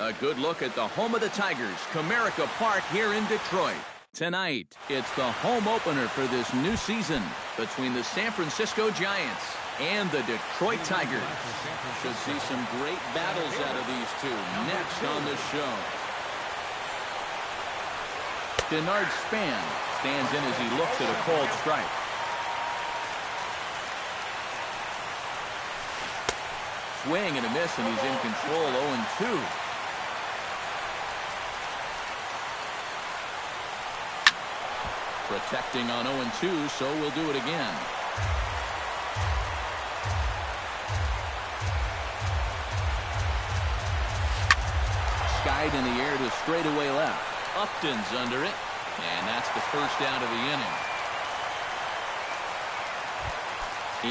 A good look at the home of the Tigers, Comerica Park here in Detroit. Tonight, it's the home opener for this new season between the San Francisco Giants and the Detroit Tigers. Should see some great battles out of these two next on the show. Denard Span stands in as he looks at a called strike. Swing and a miss, and he's in control, 0-2. Protecting on 0-2, so we'll do it again. Skied in the air to straightaway left. Upton's under it, and that's the first out of the inning.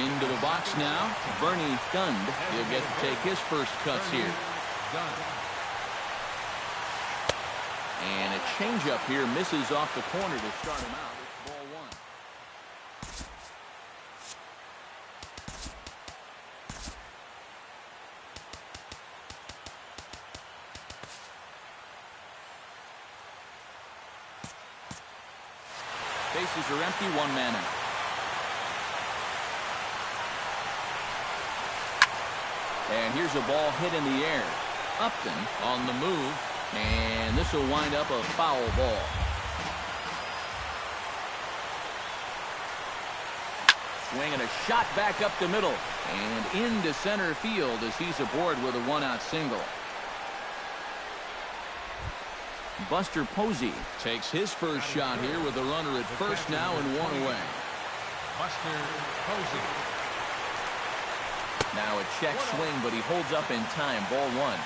Into the box now, Bernie Gund. He'll get to take his first cuts here. And a changeup here misses off the corner to start him out. It's ball one. Bases are empty, one man out. And here's a ball hit in the air. Upton on the move. And this will wind up a foul ball. Swing and a shot back up the middle. And into center field as he's aboard with a one-out single. Buster Posey takes his first shot here with a runner at first now and one away. Buster Posey. Now a check swing, but he holds up in time. Ball one.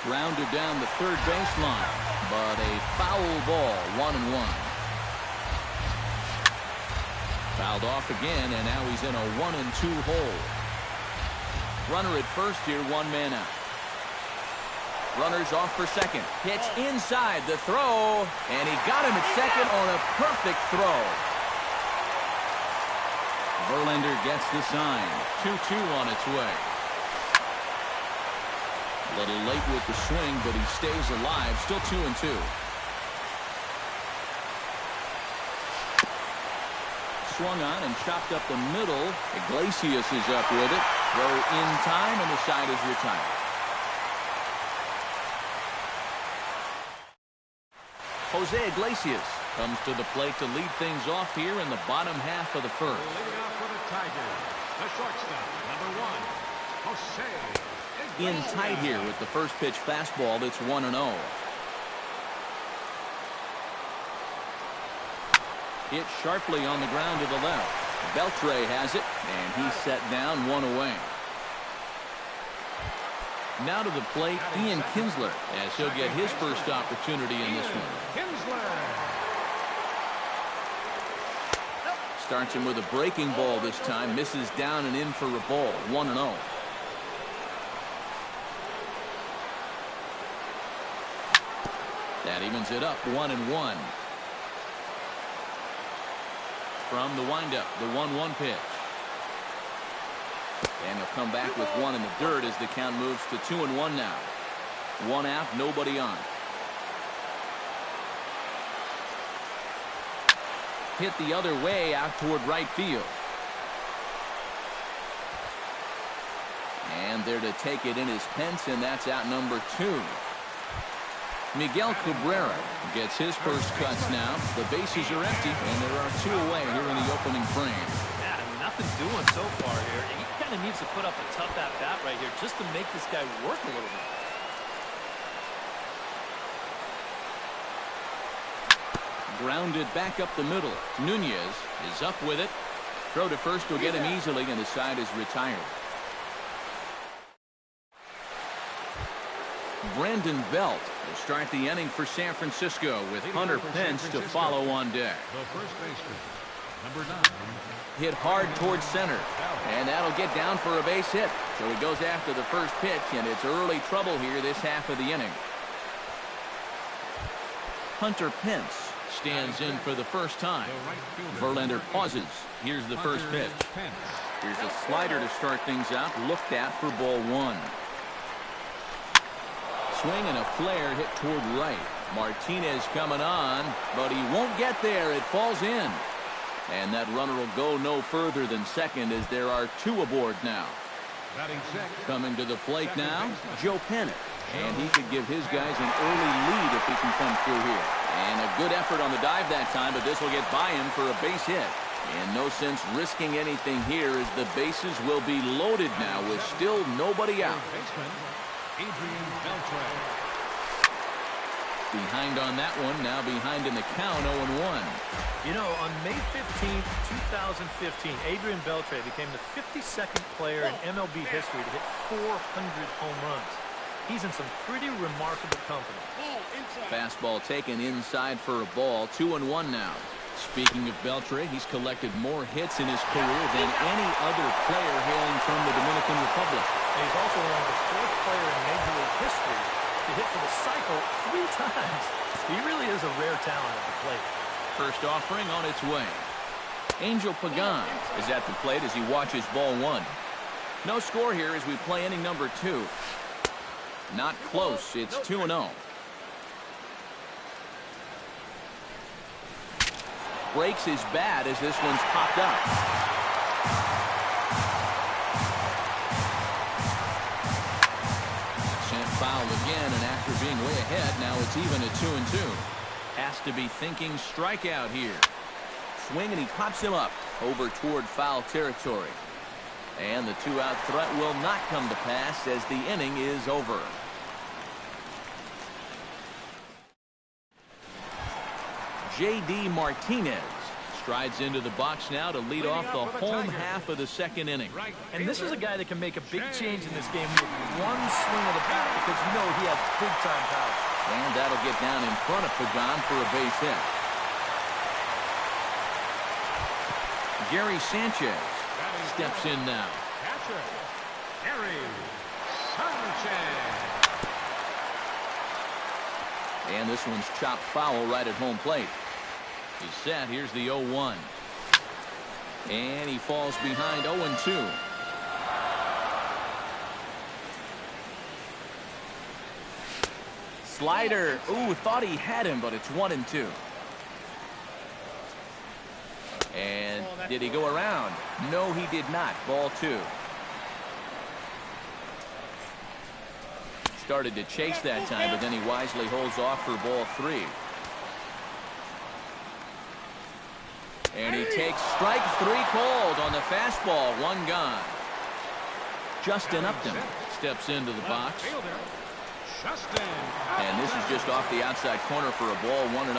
Grounded down the third baseline, but a foul ball, 1-1. Fouled off again, and now he's in a 1-2 hole. Runner at first here, one man out. Runners off for second. Pitch inside the throw, and he got him at second on a perfect throw. Verlander gets the sign. 2-2 on its way. A little late with the swing, but he stays alive. Still 2-2. Swung on and chopped up the middle. Iglesias is up with it. Throw in time, and the side is retired. Jose Iglesias comes to the plate to lead things off here in the bottom half of the first. Leading off for the Tigers, the shortstop, number 1, Jose Iglesias. In tight here with the first pitch fastball. That's 1-0. Hit sharply on the ground to the left. Beltre has it, and he's set down, one away. Now to the plate, Ian Kinsler, as he'll get his first opportunity in this one. Starts him with a breaking ball this time. Misses down and in for a ball. 1-0. That evens it up, 1-1. From the windup, the 1-1 pitch. And he'll come back with one in the dirt as the count moves to 2-1 now. One out, nobody on. Hit the other way out toward right field. And there to take it in is Pence, and that's out number 2. Miguel Cabrera gets his first cuts now. The bases are empty, and there are 2 away here in the opening frame. Yeah, nothing doing so far here. He kind of needs to put up a tough at-bat right here just to make this guy work a little bit. Grounded back up the middle. Nunez is up with it. Throw to first will get him easily, and the side is retired. Brandon Belt will start the inning for San Francisco with Hunter Pence to follow on deck. The first baseman, number 9. Hit hard towards center, and that'll get down for a base hit. So he goes after the first pitch, and it's early trouble here this half of the inning. Hunter Pence stands in for the first time. Verlander pauses. Here's the first pitch. Here's a slider to start things out. Looked at for ball 1. swing and a flare hit toward right. Martinez coming on, but he won't get there. It falls in. And that runner will go no further than second as there are two aboard now. Coming to the plate now, Joe Penick. And he could give his guys an early lead if he can come through here. And a good effort on the dive that time, but this will get by him for a base hit. And no sense risking anything here as the bases will be loaded now with still nobody out. Adrian Beltre. Behind on that one, now behind in the count, 0-1. You know, on May 15th, 2015, Adrian Beltre became the 52nd player in MLB history to hit 400 home runs. He's in some pretty remarkable company. Fastball taken inside for a ball, 2-1 now. Speaking of Beltre, he's collected more hits in his career than any other player hailing from the Dominican Republic. And he's also only the fourth player in Major League history to hit for the cycle 3 times. He really is a rare talent at the plate. First offering on its way. Angel Pagan is at the plate as he watches ball 1. No score here as we play inning number 2. Not close. It's 2-0. Breaks his bat as this one's popped up. Sent foul again, and after being way ahead, now it's even at 2-2. Has to be thinking strikeout here. Swing, and he pops him up over toward foul territory. And the 2-out threat will not come to pass as the inning is over. J.D. Martinez strides into the box now to lead off the home half of the second inning. And this is a guy that can make a big change in this game with one swing of the bat because you know he has big-time power. And that'll get down in front of Pagan for a base hit. Gary Sanchez steps in now. Catcher, Gary Sanchez. And this one's chopped foul right at home plate. He's set. Here's the 0-1. And he falls behind 0-2. Slider. Ooh, thought he had him, but it's 1-2. And did he go around? No, he did not. Ball 2. Started to chase that time, but then he wisely holds off for ball 3. And he takes strike 3 called on the fastball. 1 gone. Justin Upton steps into the box. And this is just off the outside corner for a ball, 1-0.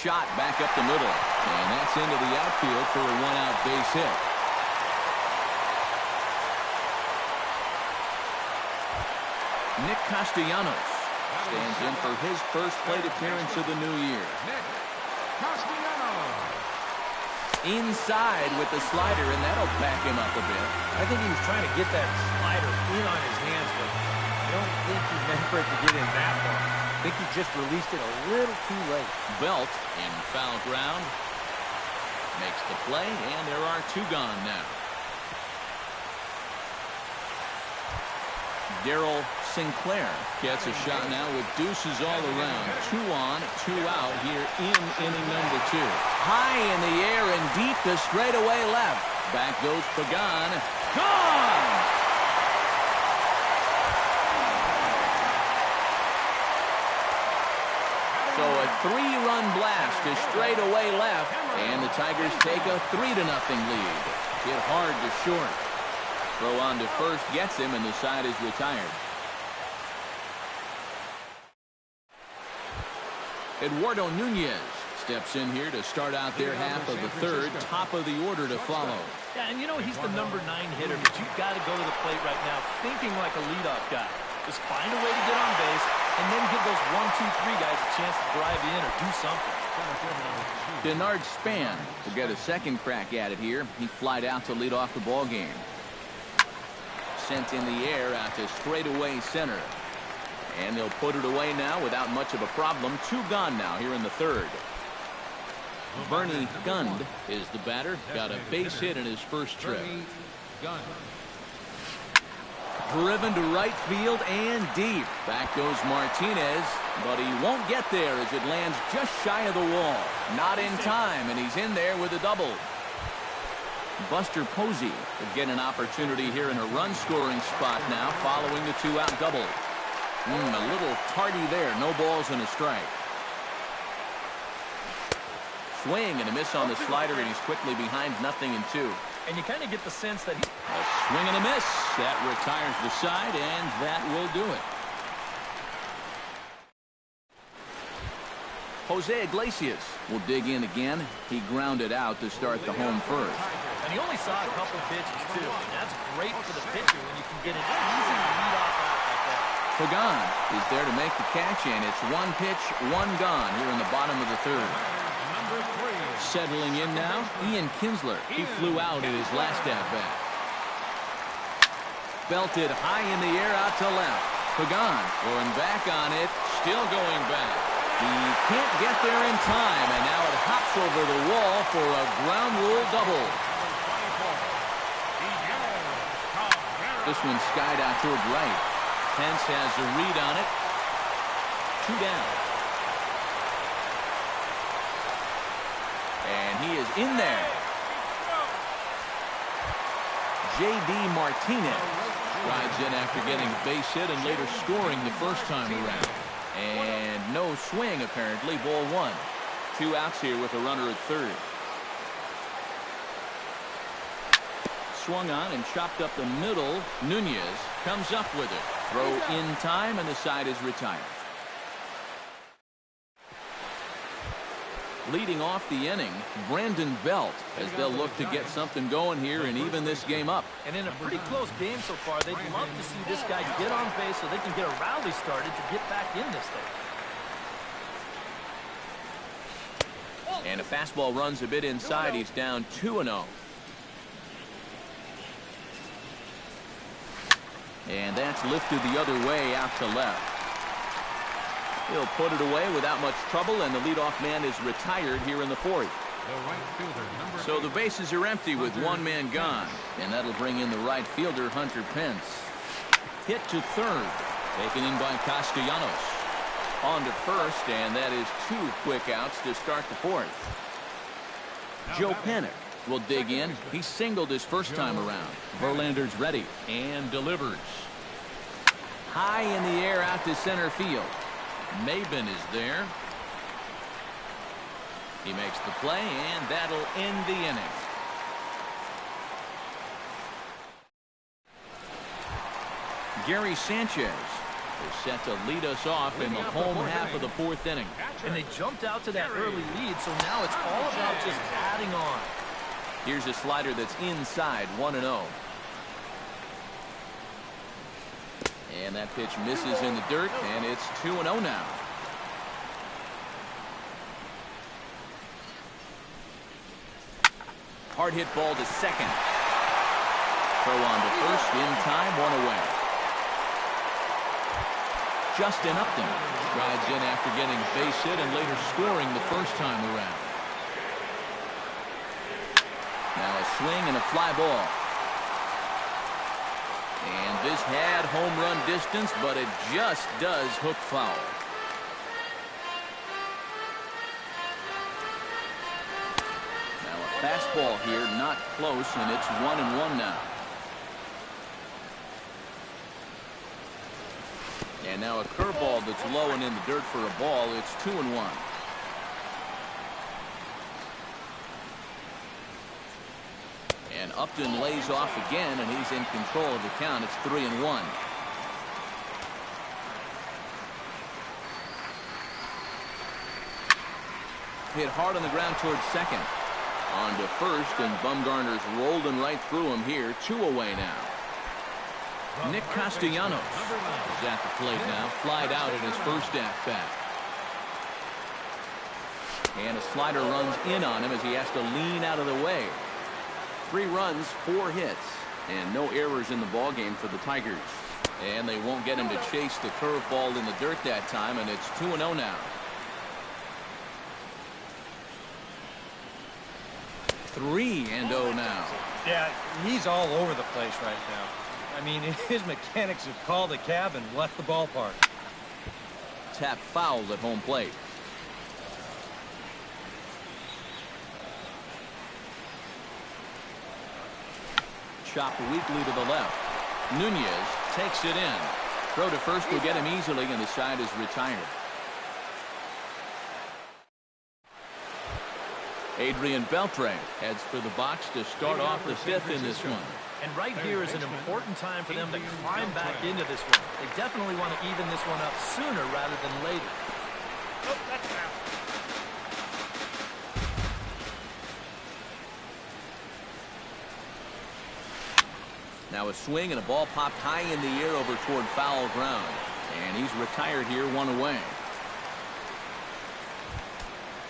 Shot back up the middle. And that's into the outfield for a 1-out base hit. Nick Castellanos stands in for his first plate appearance of the new year. Nick Castellanos. Inside with the slider, and that'll back him up a bit. I think he was trying to get that slider in on his hands, but I don't think he meant for it to get in that far. I think he just released it a little too late. Belt in foul ground. Makes the play, and there are 2 gone now. Darryl Sinclair gets a shot now with deuces all around. 2 on, 2 out here in inning number 2. High in the air and deep to straightaway left. Back goes Pagan. Gone! So a 3-run blast to straightaway left, and the Tigers take a 3-0 lead. Hit hard to short. Throw on to first gets him, and the side is retired. Eduardo Nunez steps in here to start out their half of the third. Top of the order to follow. Yeah, and you know he's the number 9 hitter, but you've got to go to the plate right now thinking like a leadoff guy. Just find a way to get on base, and then give those 1, 2, 3 guys a chance to drive in or do something. Denard Span will get a second crack at it here. He flied out to lead off the ball game. Sent in the air out to straightaway center. And they'll put it away now without much of a problem. 2 gone now here in the third. Bernie Gund is the batter. Got a base hit in his first trip. Driven to right field and deep. Back goes Martinez, but he won't get there as it lands just shy of the wall. Not in time, and he's in there with a double. Buster Posey will get an opportunity here in a run-scoring spot now following the two-out double. A little tardy there. No balls and a strike. Swing and a miss on the slider, and he's quickly behind 0-2. And you kind of get the sense that A swing and a miss. That retires the side, and that will do it. Jose Iglesias will dig in again. He grounded out to start the home first. And he only saw a couple pitches, too. And that's great for the pitcher when you can get an easy leadoff out like that. Pagan is there to make the catch, and it's one pitch, one gone here in the bottom of the third. Settling in now, Ian Kinsler. He flew out in his last at-bat. Belted high in the air out to left. Pagan going back on it, still going back. He can't get there in time, and now it hops over the wall for a ground rule double. This one skied out toward right. Pence has a read on it. 2 down. And he is in there. J.D. Martinez rides in after getting a base hit and later scoring the first time around. And no swing, apparently. Ball 1. 2 outs here with a runner at third. Swung on and chopped up the middle. Nunez comes up with it. Throw in time, and the side is retired. Leading off the inning, Brandon Belt, as they'll look to get something going here and even this game up. And in a pretty close game so far, they'd love to see this guy get on base so they can get a rally started to get back in this thing. And a fastball runs a bit inside. He's down 2-0. And that's lifted the other way out to left. He'll put it away without much trouble, and the leadoff man is retired here in the fourth. So the bases are empty with one man gone, and that'll bring in the right fielder, Hunter Pence. Hit to third, taken in by Castellanos. On to first, and that is 2 quick outs to start the fourth. Joe Panik will dig in. He singled his first time around. Verlander's ready and delivers. High in the air out to center field. Maben is there. He makes the play, and that'll end the inning. Gary Sanchez is set to lead us off in the home half of the fourth inning. And they jumped out to that early lead, so now it's all about just adding on. Here's a slider that's inside, 1-0. And that pitch misses in the dirt, and it's 2-0 now. Hard hit ball to second. Throw on to first, in time, 1 away. Justin Upton strides in after getting a base hit and later scoring the first time around. Now a swing and a fly ball. And this had home run distance, but it just does hook foul. Now a fastball here, not close, and it's 1-1 now. And now a curveball that's low and in the dirt for a ball. It's 2-1. And Upton lays off again, and he's in control of the count. It's 3-1. Hit hard on the ground towards second. On to first, and Bumgarner's rolled him right through him here. 2 away now. Nick Castellanos is at the plate now. Flied out in his first at-bat. And a slider runs in on him as he has to lean out of the way. 3 runs, 4 hits, and no errors in the ballgame for the Tigers. And they won't get him to chase the curveball in the dirt that time, and it's 2-0 now. 3-0 now. Yeah, he's all over the place right now. I mean, his mechanics have called a cab and left the ballpark. Tap foul at home plate. Chopped weakly to the left. Nunez takes it in. Throw to first will get him easily, and the side is retired. Adrian Beltre heads for the box to start off the fifth in this one. And right here is an important time for them to climb back into this one. They definitely want to even this one up sooner rather than later. Oh, that's out. Now a swing and a ball popped high in the air over toward foul ground. And he's retired here, one away.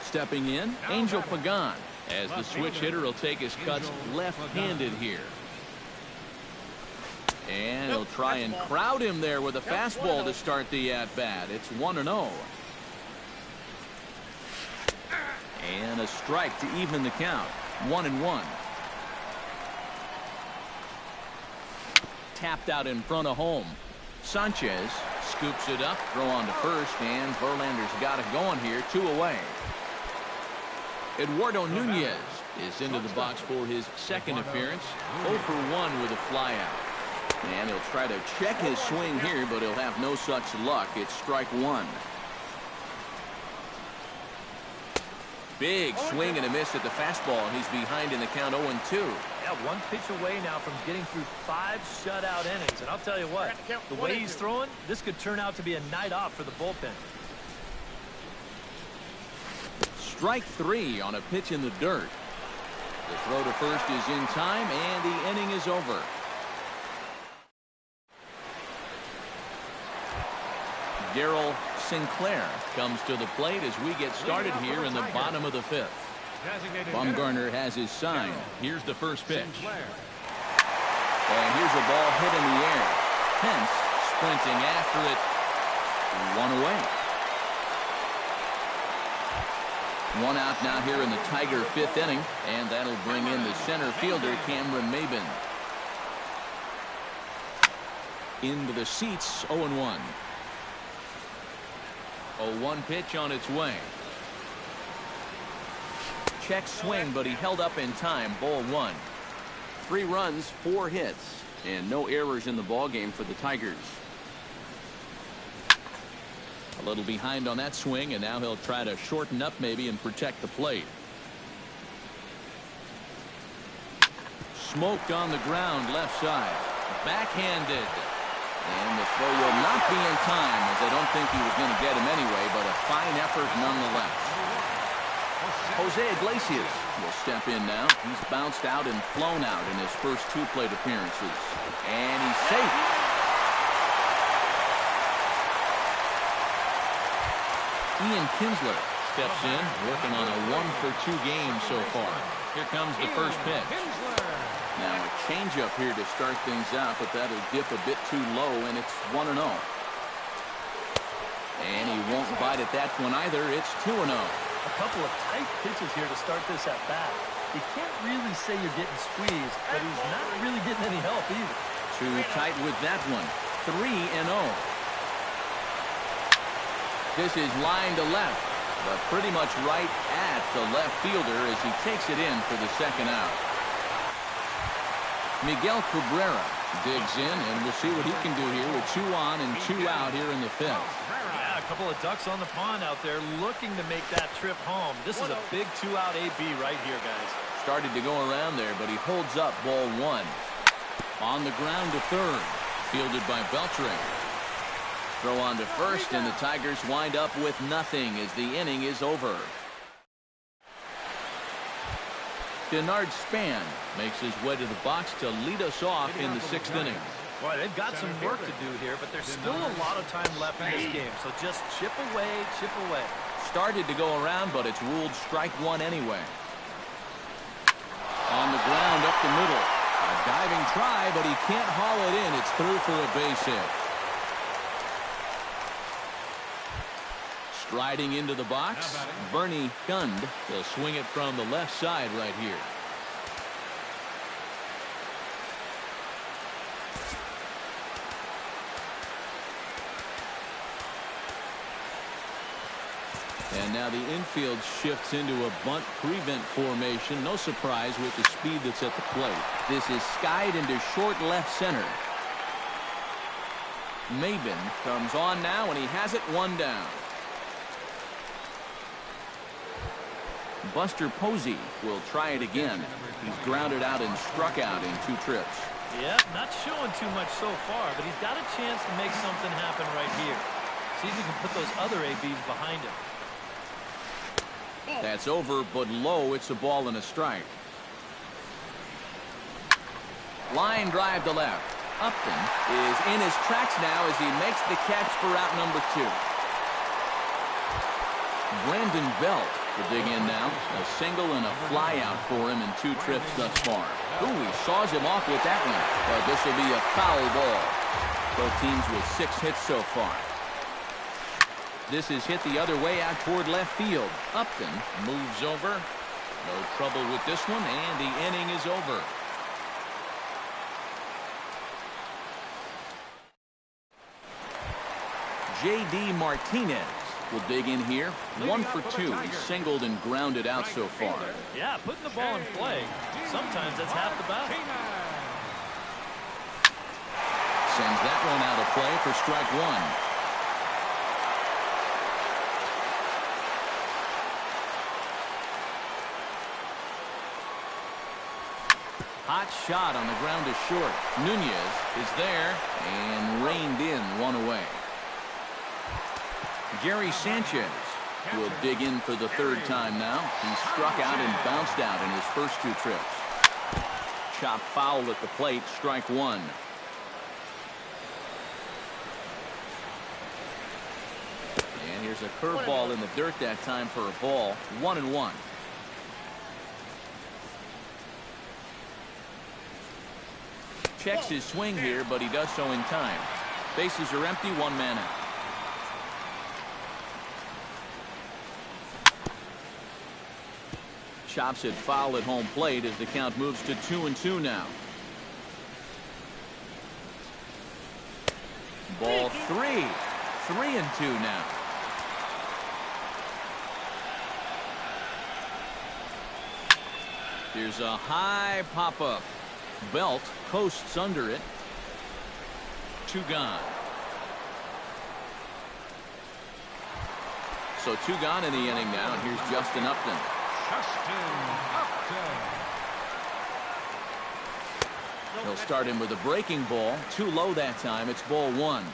Stepping in, Angel Pagan, as the switch hitter will take his cuts left-handed here. And he'll try and crowd him there with a fastball to start the at-bat. It's 1-0. And a strike to even the count. 1-1. Tapped out in front of home. Sanchez scoops it up, throw on to first, and Verlander's got it going here, 2 away. Eduardo Nunez is into the box for his second appearance. 0 for 1 with a flyout. And he'll try to check his swing here, but he'll have no such luck. It's strike 1. Big swing and a miss at the fastball, and he's behind in the count 0-2. Yeah, 1 pitch away now from getting through 5 shutout innings. And I'll tell you what, the way he's throwing, this could turn out to be a night off for the bullpen. Strike 3 on a pitch in the dirt. The throw to first is in time, and the inning is over. Darryl Sinclair comes to the plate as we get started here in the bottom of the 5th. Bumgarner has his sign. Here's the first pitch. And here's a ball hit in the air. Pence sprinting after it. 1 away. 1 out now here in the Tiger 5th inning, and that'll bring in the center fielder, Cameron Maybin. Into the seats, 0-1. 0-1 pitch on its way. Check swing, but he held up in time. Ball 1. 3 runs, 4 hits, and no errors in the ballgame for the Tigers. A little behind on that swing, and now he'll try to shorten up maybe and protect the plate. Smoked on the ground, left side. Backhanded. And the throw will not be in time, as I don't think he was going to get him anyway, but a fine effort nonetheless. Jose Iglesias will step in now. He's bounced out and flown out in his first 2 plate appearances. And he's safe. Ian Kinsler steps in, working on a 1-for-2 game so far. Here comes the first pitch. Now a changeup here to start things out, but that'll dip a bit too low, and it's 1-0. And he won't bite at that one either. It's 2-0. A couple of tight pitches here to start this at bat. You can't really say you're getting squeezed, but he's not really getting any help either. Too tight with that one. 3-0. This is line to left, but pretty much right at the left fielder as he takes it in for the second out. Miguel Cabrera digs in, and we'll see what he can do here with 2 on and 2 out here in the 5th. Yeah, a couple of ducks on the pond out there looking to make that trip home. This is a big 2-out AB right here, guys. Started to go around there, but he holds up ball 1. On the ground to third, fielded by Beltre. Throw on to first, and the Tigers wind up with nothing as the inning is over. Denard Span makes his way to the box to lead us off in the 6th inning. Boy, they've got some work to do here, but there's still a lot of time left in this game, so just chip away, chip away. Started to go around, but it's ruled strike 1 anyway. On the ground up the middle. A diving try, but he can't haul it in. It's through for a base hit. Striding into the box, Bernie Gund will swing it from the left side right here. And now the infield shifts into a bunt prevent formation. No surprise with the speed that's at the plate. This is skied into short left center. Maben comes on now, and he has it one down. Buster Posey will try it again. He's grounded out and struck out in 2 trips. Yeah, not showing too much so far, but he's got a chance to make something happen right here. See if he can put those other ABs behind him. That's over, but low. It's a ball and a strike. Line drive to left. Upton is in his tracks now as he makes the catch for out number 2. Brandon Belt will dig in now. A single and a fly out for him in 2 trips thus far. Ooh, he saws him off with that one. But this will be a foul ball. Both teams with 6 hits so far. This is hit the other way out toward left field. Upton moves over. No trouble with this one, and the inning is over. J.D. Martinez will dig in here. 1 for 2. He's singled and grounded out so far. Yeah, putting the ball in play. Sometimes that's half the battle. Sends that one out of play for strike 1. Hot shot on the ground to short. Nunez is there and reined in 1 away. Gary Sanchez will dig in for the 3rd time now. He struck out and bounced out in his first 2 trips. Chop foul at the plate, strike 1. And here's a curveball in the dirt that time for a ball. 1-1. Checks his swing here, but he does so in time. Bases are empty, 1 man out. Chops it foul at home plate as the count moves to 2-2 now. Ball 3. 3-2 now. Here's a high pop-up. Belt coasts under it. 2 gone. So 2 gone in the inning now, and here's Justin Upton. He'll start him with a breaking ball. Too low that time. It's ball 1.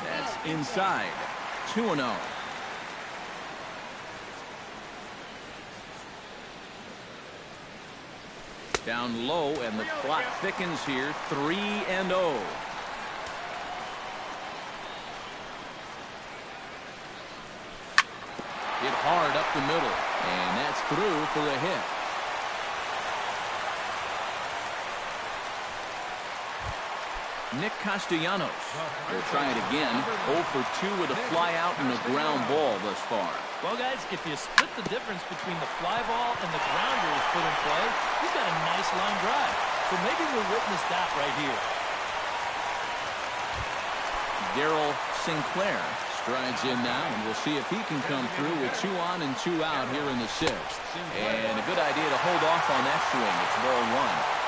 That's inside. 2-0. Down low, and the clock thickens here. 3-0. Hit hard up the middle, and that's through for a hit. Nick Castellanos will try it again. 0 for 2 with a fly out and a ground ball thus far. Well, guys, if you split the difference between the fly ball and the grounder is put in play, he's got a nice line drive. So maybe we'll witness that right here. Darryl Sinclair strides in now, and we'll see if he can come through with 2 on and 2 out here in the 6th. And a good idea to hold off on that swing. It's ball 1.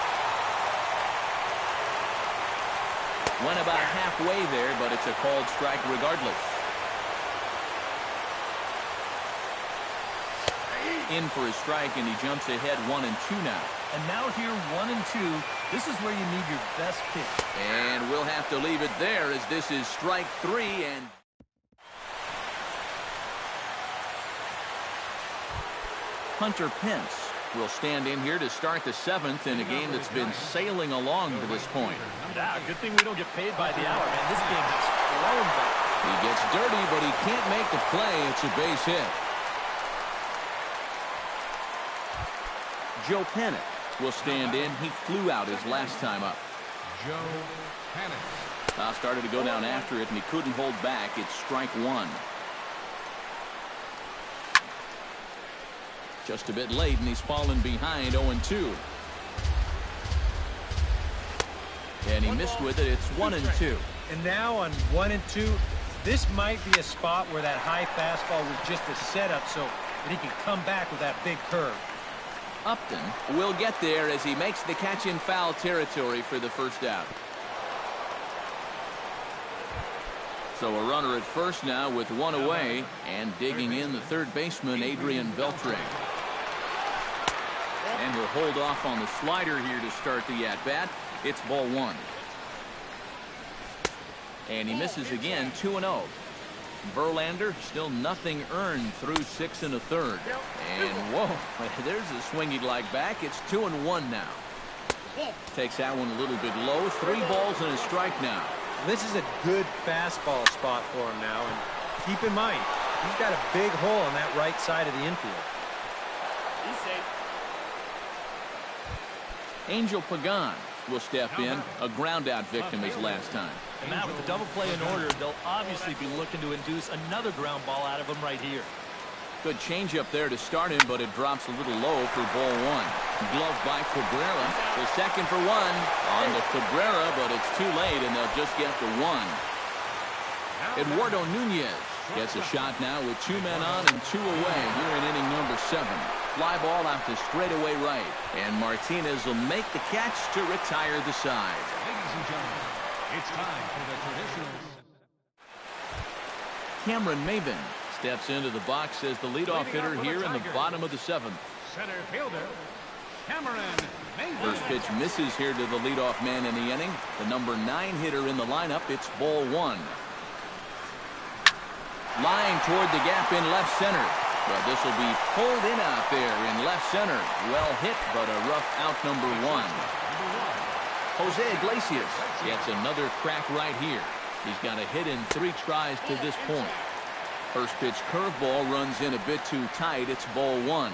Went about halfway there, but it's a called strike regardless. In for a strike, and he jumps ahead 1-2 now. And now here 1-2. This is where you need your best pitch. And we'll have to leave it there as this is strike 3. And Hunter Pence will stand in here to start the 7th in a game that's been sailing along to this point. Yeah, good thing we don't get paid by the hour, man. This game has flown by. He gets dirty, but he can't make the play. It's a base hit. Joe Panik will stand in. He flew out his last time up. Joe Panik. Now started to go down after it, and he couldn't hold back. It's strike 1. Just a bit late, and he's fallen behind 0-2. And he missed with it. It's 1-2. And now on 1 and 2, this might be a spot where that high fastball was just a setup so that he can come back with that big curve. Upton will get there as he makes the catch in foul territory for the first out. So a runner at first now with one away, and digging in the third baseman, Adrian Beltre. And he'll hold off on the slider here to start the at-bat. It's ball one. And he misses again, 2-0. Verlander still nothing earned through 6 1/3. And whoa, there's a swing he'd like back. It's 2-1 now. Takes that one a little bit low. 3 balls and a strike now. This is a good fastball spot for him now, and keep in mind, he's got a big hole on that right side of the infield. He's safe. Angel Pagan will step in, a ground-out victim his last time. And Matt, with the double play in order, they'll obviously be looking to induce another ground ball out of him right here. Good changeup there to start him, but it drops a little low for ball one. Glove by Cabrera. The second for one on to Cabrera, but it's too late, and they'll just get the one. Eduardo Nunez gets a shot now with 2 men on and 2 away here in inning number 7. Fly ball out to straightaway right, and Martinez will make the catch to retire the side. Ladies and gentlemen, it's time for the traditional. Cameron Maybin steps into the box as the leadoff hitter here in the bottom of the 7th. Center fielder, Cameron Maybin. First pitch misses here to the leadoff man in the inning. The number 9 hitter in the lineup. It's ball one. Line toward the gap in left center. But this will be pulled in out there in left center. Well hit, but a rough out number 1. Jose Iglesias gets another crack right here. He's got a hit in 3 tries to this point. First pitch curveball runs in a bit too tight. It's ball one.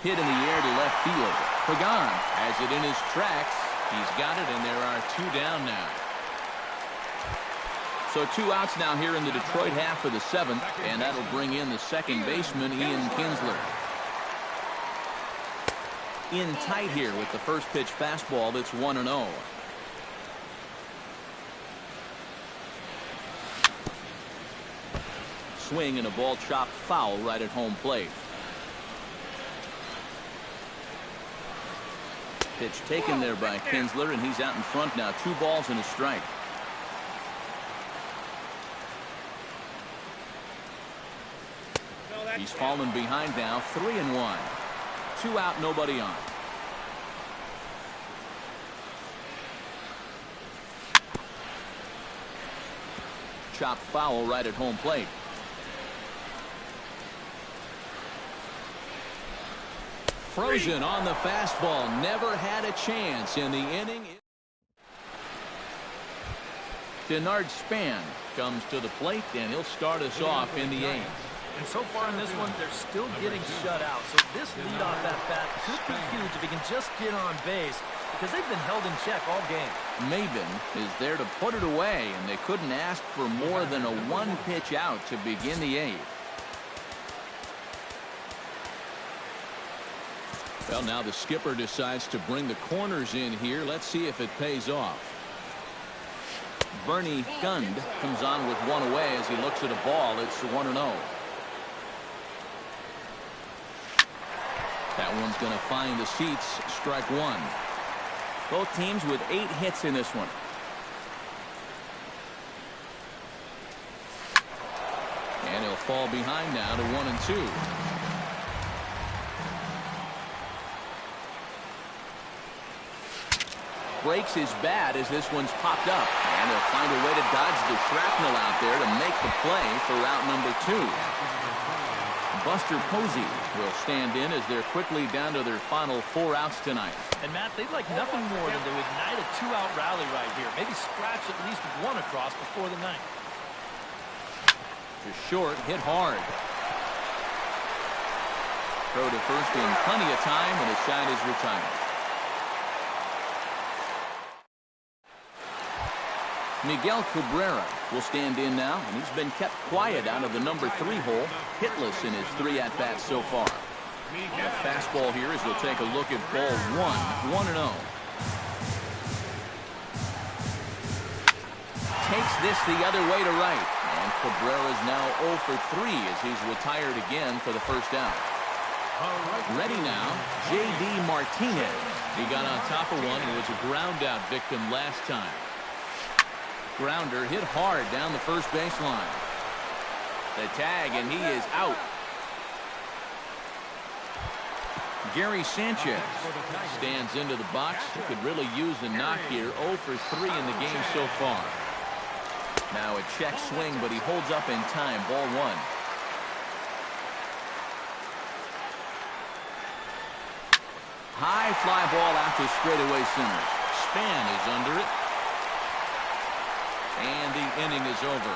Hit in the air to left field. Pagan has it in his tracks. He's got it, and there are 2 down now. So 2 outs now here in the Detroit half of the 7th, and that'll bring in the second baseman, Ian Kinsler. In tight here with the first pitch fastball. That's 1-0. Swing and a ball chopped foul right at home plate. Pitch taken there by Kinsler, and he's out in front now. 2 balls and a strike. He's fallen behind now. 3-1. 2 out, nobody on. Chopped foul right at home plate. Frozen on the fastball. Never had a chance in the inning. Denard Span comes to the plate, and he'll start us off in the 8th. And so far in this one, they're still getting shut out. So this leadoff at-bat could be huge if he can just get on base, because they've been held in check all game. Maybin is there to put it away, and they couldn't ask for more than a 1-pitch out to begin the 8th. Well, now the skipper decides to bring the corners in here. Let's see if it pays off. Bernie Gund comes on with 1 away as he looks at a ball. It's 1-0. That one's going to find the seats. Strike 1. Both teams with 8 hits in this one. And he'll fall behind now to 1-2. Breaks his bat as this one's popped up, and he'll find a way to dodge the shrapnel out there to make the play for route number 2. Buster Posey will stand in as they're quickly down to their final 4 outs tonight. And Matt, they'd like nothing more than to ignite a 2-out rally right here. Maybe scratch at least 1 across before the 9th. To short, hit hard. Throw to first in plenty of time, and his side is retired. Miguel Cabrera will stand in now, and he's been kept quiet out of the number 3 hole, hitless in his 3 at-bats so far. Fastball here as we'll take a look at ball 1-0. Takes this the other way to right. And Cabrera's now 0 for 3 as he's retired again for the first out. Ready now, J.D. Martinez. He got on top of one and was a ground-out victim last time. Grounder hit hard down the first baseline. The tag, and he is out. Gary Sanchez stands into the box. He could really use a knock here. 0 for 3 in the game so far. Now a check swing, but he holds up in time. Ball 1. High fly ball out to straightaway center. Span is under it. And the inning is over.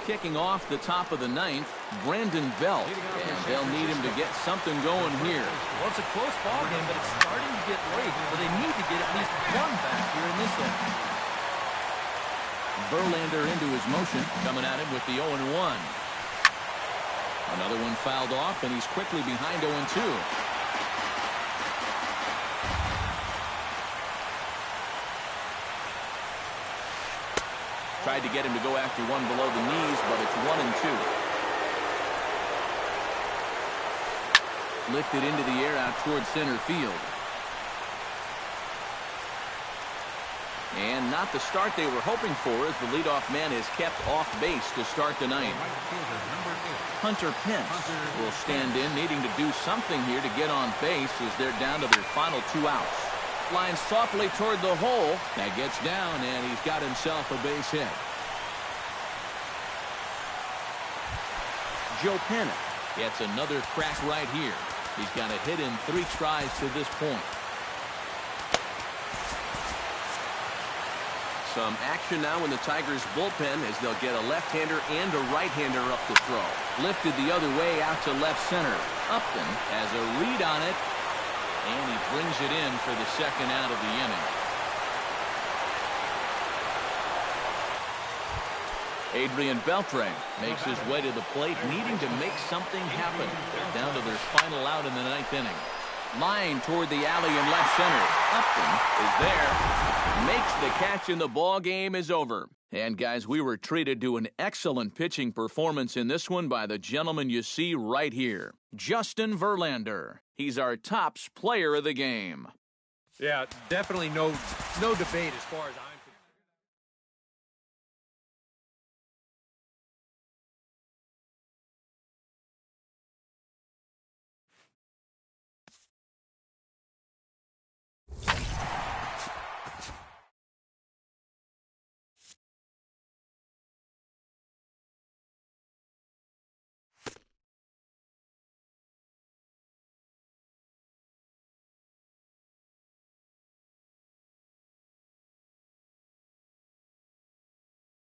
Kicking off the top of the 9th, Brandon Belt. And they'll need him to get something going here. Well, it's a close ball game, but it's starting to get late, so they need to get at least one back here in this inning. Verlander into his motion, coming at him with the 0-1. Another one fouled off, and he's quickly behind 0-2. Tried to get him to go after one below the knees, but it's 1-2. Lifted into the air out towards center field. And not the start they were hoping for as the leadoff man is kept off base to start the 9th. Hunter Pence will stand in, needing to do something here to get on base as they're down to their final 2 outs. Lines softly toward the hole. That gets down, and he's got himself a base hit. Joe Penna gets another crack right here. He's got a hit in 3 tries to this point. Some action now in the Tigers bullpen as they'll get a left-hander and a right-hander up to throw. Lifted the other way out to left center. Upton has a read on it, and he brings it in for the second out of the inning. Adrian Beltre makes his way to the plate, needing to make something happen. They're down to their final out in the 9th inning. Line toward the alley in left center. Upton is there. Makes the catch, and the ball game is over. And guys, we were treated to an excellent pitching performance in this one by the gentleman you see right here, Justin Verlander. He's our tops player of the game. Yeah, definitely no debate as far as